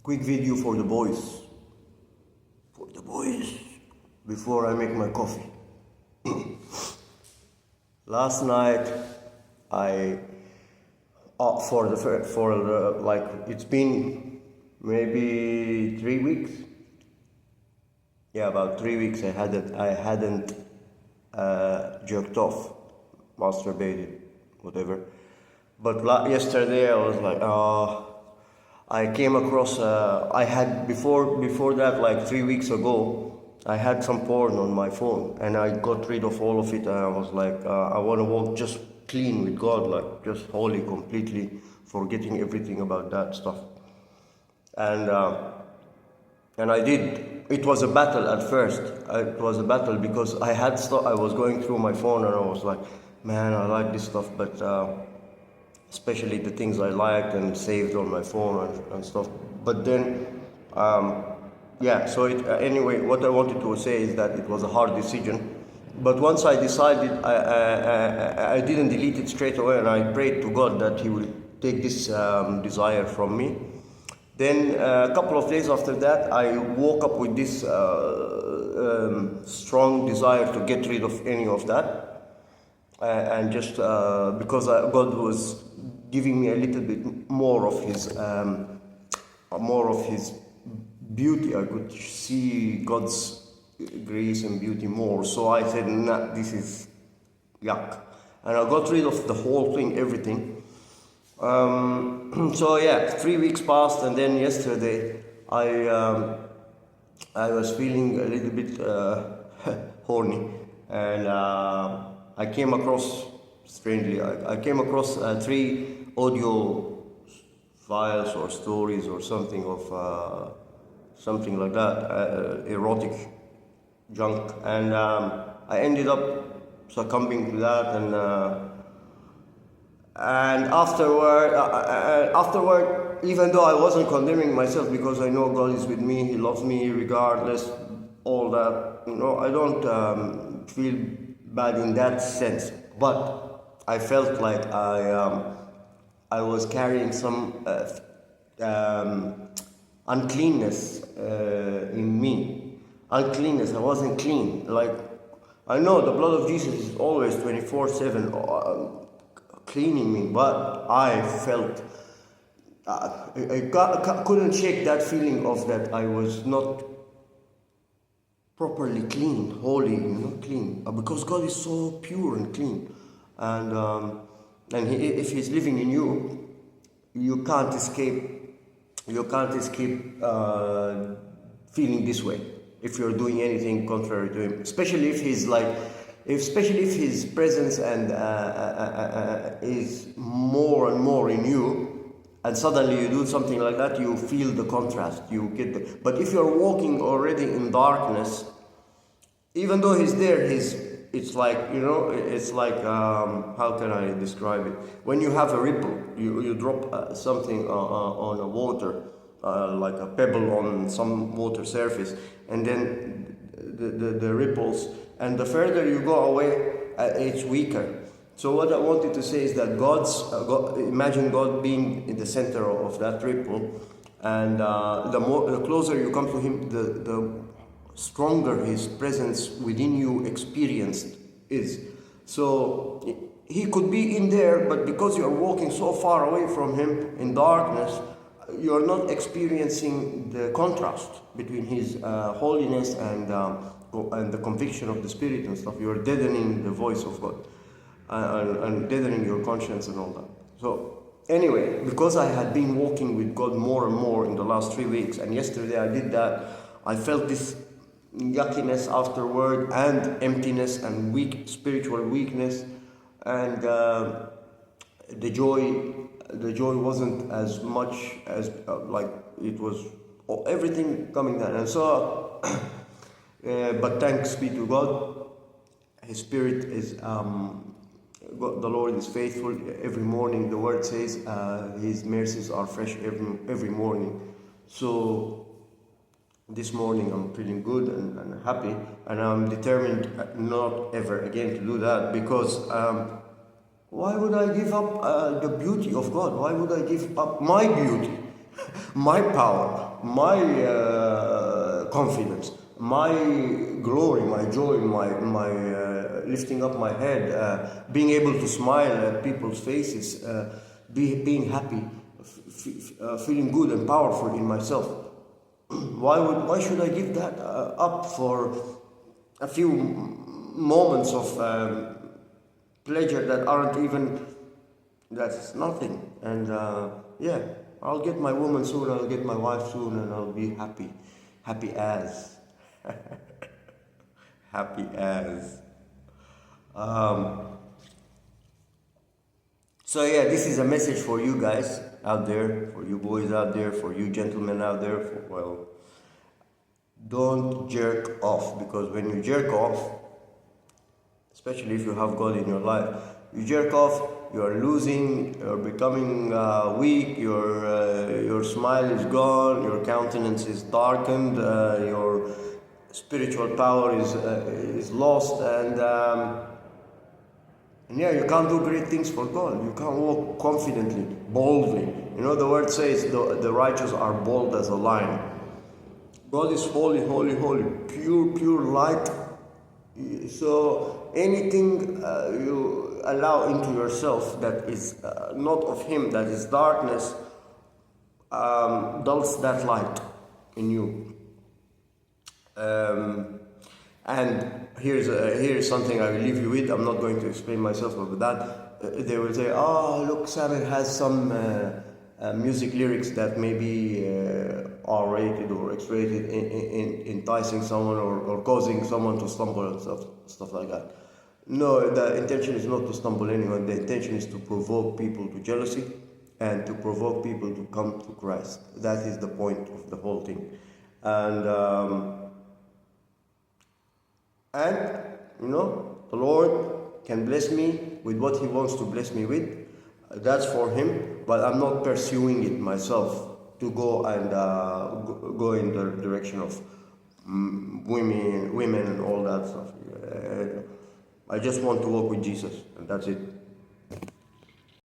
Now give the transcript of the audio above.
Quick video for the boys. Before I make my coffee. Last night, it's been maybe 3 weeks. Yeah, about 3 weeks. I hadn't jerked off, masturbated, whatever. But yesterday I was like, I came across. I had before that, like 3 weeks ago, I had some porn on my phone, and I got rid of all of it. And I was like, I want to walk just clean with God, like just holy, completely forgetting everything about that stuff. And I did. It was a battle at first. It was a battle because I was going through my phone, and I was like, man, I like this stuff, but especially the things I liked and saved on my phone and stuff. But then, anyway, what I wanted to say is that it was a hard decision. But once I decided, I didn't delete it straight away, and I prayed to God that He will take this desire from me. Then a couple of days after that, I woke up with this strong desire to get rid of any of that. And just because God was giving me a little bit more of His beauty. I could see God's grace and beauty more. So I said, nah, this is yuck. And I got rid of the whole thing, everything. So yeah, 3 weeks passed, and then yesterday I was feeling a little bit horny, and I came across, strangely, I came across 3 audio files or stories or something of something like that, erotic junk, and I ended up succumbing to that, and afterward, even though I wasn't condemning myself, because I know God is with me, He loves me regardless, all that, I don't feel bad in that sense, but I felt like I was carrying some uncleanness in me. Uncleanness, I wasn't clean. Like, I know the blood of Jesus is always 24/7 cleaning me, but I felt I couldn't shake that feeling of that I was not properly clean, holy, clean, because God is so pure and clean, and if He's living in you, you can't escape feeling this way if you're doing anything contrary to Him, especially if His presence and is more and more in you, and suddenly you do something like that, you feel the contrast. But if you're walking already in darkness, even though He's there, it's like, how can I describe it? When you have a ripple, you drop something on a water, like a pebble on some water surface, and then the ripples, and the further you go away, it's weaker. So what I wanted to say is that imagine God being in the center of that ripple, and the closer you come to Him, the stronger His presence within you experienced is. So He could be in there, but because you're walking so far away from Him in darkness, you're not experiencing the contrast between His holiness and the conviction of the Spirit and stuff. You're deadening the voice of God and deadening your conscience and all that. So anyway, because I had been walking with God more and more in the last 3 weeks, and yesterday I did that, I felt this yuckiness afterward, and emptiness and spiritual weakness, and the joy wasn't as much as like it was, everything coming down. And so but thanks be to God, His Spirit is God, the Lord is faithful. Every morning the word says His mercies are fresh every morning. So this morning I'm feeling good and happy, and I'm determined not ever again to do that, because why would I give up the beauty of God? Why would I give up my beauty? my power, my confidence, my glory, my joy, my lifting up my head, being able to smile at people's faces, being happy, feeling good and powerful in myself. Why should I give that up for a few moments of pleasure that aren't even, that's nothing. And yeah, I'll get my woman soon, I'll get my wife soon, and I'll be happy as happy as so yeah, this is a message for you guys out there, for you boys out there, for you gentlemen out there. Well, don't jerk off, because when you jerk off, especially if you have God in your life, you jerk off, you are losing, you're becoming weak, your smile is gone, your countenance is darkened, your spiritual power is lost, and yeah, you can't do great things for God. You can't walk confidently, boldly. You know, the word says the righteous are bold as a lion. God is holy, holy, holy, pure, pure light. So anything you allow into yourself that is not of Him, that is darkness, dulls that light in you. And here's something I will leave you with. I'm not going to explain myself over that. They will say, "Oh, look, Samir has some music lyrics that maybe R-rated or X-rated, enticing someone or causing someone to stumble and stuff like that." No, the intention is not to stumble anyone. The intention is to provoke people to jealousy and to provoke people to come to Christ. That is the point of the whole thing. And you know, the Lord can bless me with what He wants to bless me with. That's for Him, but I'm not pursuing it myself to go and go in the direction of women and all that stuff. I just want to walk with Jesus, and that's it.